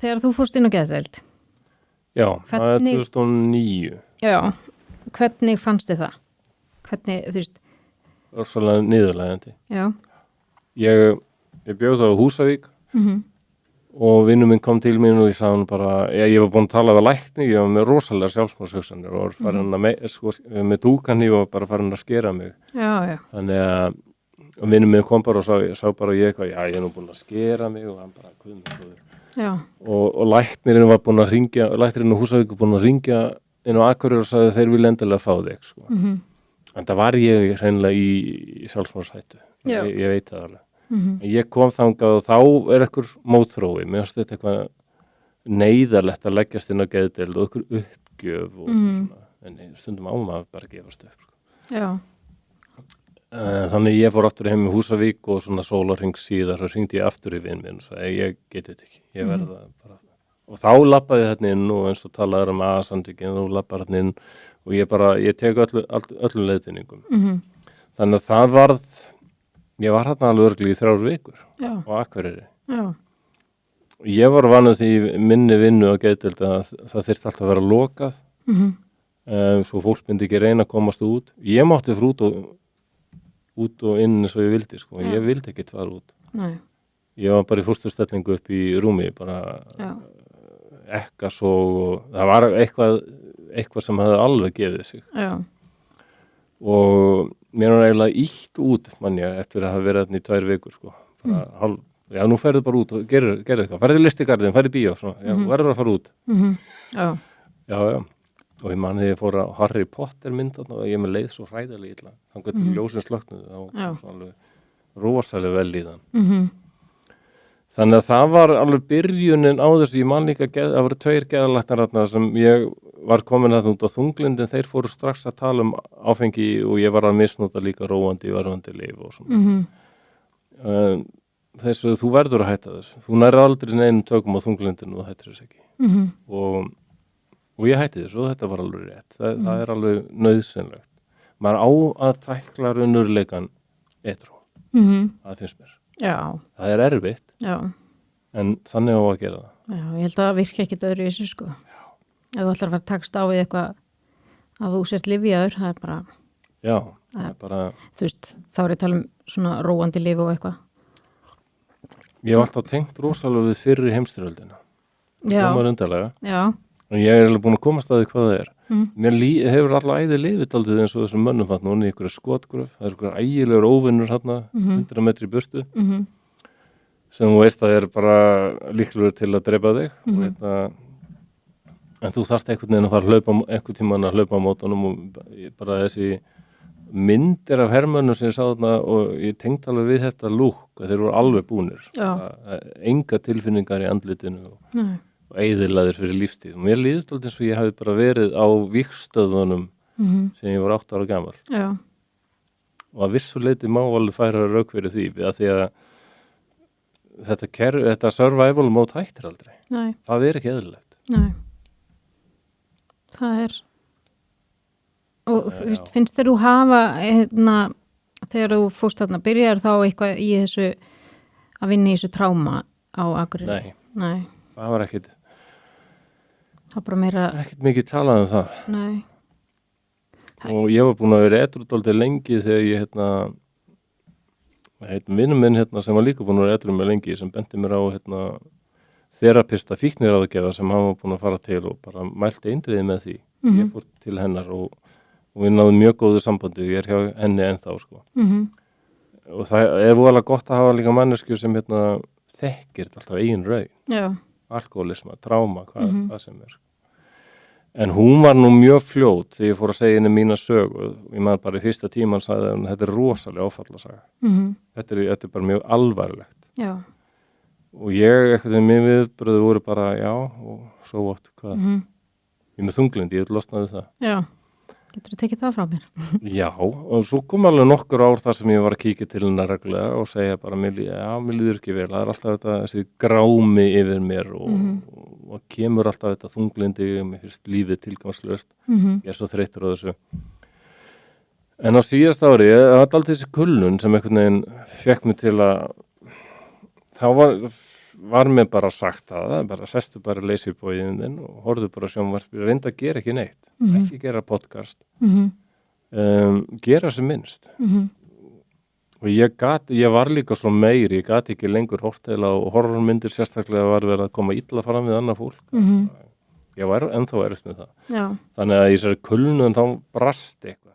þegar þú fórst inn á geðdeild. Já, það er 2009. Já, hvernig fannst þið það? Hvernig, þú veist? Rosalega niðurlægjandi. Já. Ég bjóð það á Húsavík og vinur minn kom til mín og ég sagði hann bara, ég var búin að tala við lækni, ég var með rosalega sjálfsmórshugsanir og var farin að með dúkanni og bara farin að skera mig. Já. Þannig að vinur minn kom bara og sá bara ég eitthvað, já, ég er nú búin að skera mig og hann bara, guðmur. Já. Og læknirinn var búin að ringja, læknirinn á Húsavík var búin að ringja inn á Akureyri og sagði þeir vilja endilega fá þig, sko. En það var ég hreinlega í sjálfsmórshættu. Ég veit það alveg. Ég kom þangað og þá er einhver mótþrói. Mér finnst þetta eitthvað neyðarlegt að leggjast inn á geðdeild og einhver uppgjöf og svona. En stundum á maður bara að gefast upp, sko. Já. Þannig ég fór aftur heim í Húsavík og svona sólarhring síðar og hringdi ég aftur í vin minn og sagði ég geti þetta ekki, ég verða bara. Og þá labbaði þetta inn og eins og talaður A-samtökin og labbaði þetta inn og ég tek öllum leiðbeiningum. Þannig að það varð, ég var hérna alveg örugglega í 3 vikur á Akureyri. Já. Ég var vanur því minni vinnu að geðdeild að það þyrfti alltaf að vera lokað, svo fólk myndi ekki reyna að komast út. Ég mátti fyrir út og inn eins og ég vildi, sko. Ég vildi ekki fara út. Nei. Ég var bara í fósturstellingu upp í rúmi, bara ekkasog og það var eitthvað sem hefði alveg gefið sig. Já. Og mér var eiginlega ítt út, mann ég, eftir að hafa verið þarna í 2 vikur, sko. Já, nú ferðu bara út og gerðu eitthvað. Ferðu í listigarðin, ferðu í bíó, svona. Já, verður að fara út. Já. Og ég man þegar ég fór á Harry Potter myndan og ég með leið svo hræðilega illa. Þangað til ljósin slöknuðu, þá var svo alveg rosalega vel í þann. Þannig að það var alveg byrjunin á þessu, ég man líka, það voru 2 geðlæknar þarna sem ég var komin þarna út á þunglindin, þeir fóru strax að tala áfengi og ég var að misnota líka róandi, varðandi lyf og svona. Þessu, þú verður að hætta þessu. Þú nærði aldrei neinum tökum á þunglindinu og hættir þess ekki. Og ég hætti þessu og þetta var alveg rétt. Það er alveg nauðsynlegt. Maður á að tækla raunveruleikann edrú. Það finnst mér. Já. Það er erfitt. Já. En þannig á að gera það. Já, ég held að það virki ekkit öðru í þessu, sko. Já. Ef þú ætlar að fara að takast á við eitthvað að þú sért lyfjaður, það er bara... Já, það er bara... Þú veist, þá er ég að tala svona róandi lyf og eitthvað. Ég hef alltaf tengt rosalega við fyrri heimsstyrjöldina. Já. Það var undarlega. Já. Og ég er alveg búin að komast að því hvað það er. Mér hefur alltaf æði lifið aldrei eins og þessum mönnum hann, hún er ykkur skotgröf, það er ykkur ægilegur óvinnur hann, 100 metri í burtu, sem þú veist að er bara líklegur til að drepa þig. En þú þarft einhvern veginn að fara einhvern tímann að hlaupa á mótunum og bara þessi myndir af hermönnum sem ég sá þarna og ég tengd alveg við þetta lúk, að þeir voru alveg búnir. Enga tilfinningar í andlitinu og eyðilaðir fyrir lífstíð. Og mér líður alltaf eins og ég hafi bara verið á vígstöðunum sem ég var 8 ára gamall. Já. Og að vissu leyti má alveg færa rauk fyrir því, að því að þetta survival mode hættir aldrei. Nei. Það er ekki eðlilegt. Nei. Það er... Og finnst þér þú hafa, þegar þú fórst þarna, byrjar þá eitthvað í þessu, að vinna í þessu tráma á Akureyri? Nei. Það var ekkit meira... ekkit mikið talað um það. Nei. Og ég var búin að vera edrú dálítið lengi þegar ég vinur minn sem var líka búin að vera edrú með lengi sem benti mér á þerapista fíkniráðgjafa sem hann var búin að fara til og bara mælti eindriði með því. Ég fór til hennar og við náðum mjög góðu sambandi og ég er hjá henni ennþá, sko. Og það er voðalega gott að hafa líka mannesku sem þekkir alltaf eigin raun. Já. Alkoholisma, tráma, hvað sem er. En hún var nú mjög fljót þegar ég fór að segja henni mína sögu. Ég maður bara í fyrsta tíman sagði að þetta er rosalega áfallasaga. Þetta er bara mjög alvarlegt. Já. Og eitthvað sem mér viðbröðu voru bara, já, og svo what, hvað? Ég með þunglindi, ég losnaði það. Já. Getur þú tekið það frá mér? Já, og svo kom alveg nokkur ár þar sem ég var að kíkja til hennar reglulega og segja bara, mér líður ekki vel. Það er alltaf þessi grámi yfir mér og kemur alltaf þetta þunglindi, mér finnst lífið tilgangslaust. Ég er svo þreyttur á þessu. En á síðasta ári, það var alltaf þessi kulnun sem einhvern veginn fekk mig til að, þá var var mér bara sagt bara sestu bara leysibóginn þinn og horfðu bara á sjónvarpið, reyndu að gera ekki neitt, ekki gera podcast, gera sem minnst. Og ég var líka svo meiri, ég gat ekki lengur hort eða á horrormyndir, sérstaklega var verið að koma illa fram við annað fólk. Ég var ennþá erfitt með það. Já. Þannig að í þessari kulnun þá brast eitthvað.